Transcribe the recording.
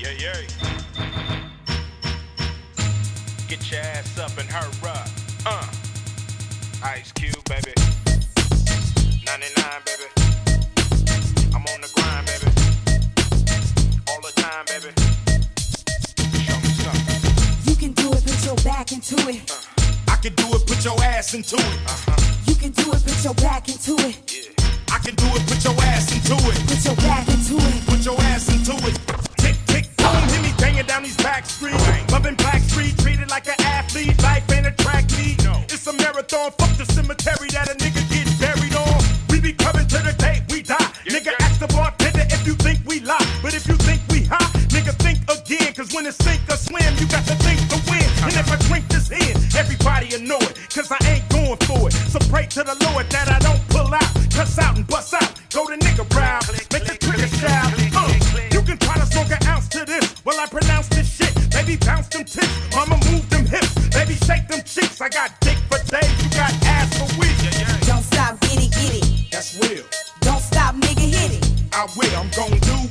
Yeah, yeah. Get your ass up and hurry up. Ice Cube, baby. 99, baby. I'm on the grind, baby. All the time, baby. Show me something. You can do it, put your back into it. I can do it, put your ass into it. You can do it, put your back into it. I can do it, put your ass into it. Put your back into it. Put your ass into it. Tick, tick, boom, hit me banging down these back streets. Loving Black Street, treated like an athlete. Life ain't a track meet. No. It's a marathon, fuck the cemetery that a nigga get buried on. We be coming to the day we die. Nigga, ask the bartender if you think we lie. But if you think we high, nigga, think again. Cause when it's sink or swim, you got to think to win. And if I drink this in, everybody will know it. Cause I ain't going for it. So pray to the Lord that I don't pull out. Cuss out and bust out. Go to nigga round. Make the trigger shout. You can try to smoke an ounce to this. While I pronounce this shit. Baby, bounce them tits. Mama, move them hips. Baby, shake them cheeks. I got dick for days. You got ass for weeks. Don't stop, get it, get it. That's real. Don't stop, nigga, hit it. I will. I'm gon' do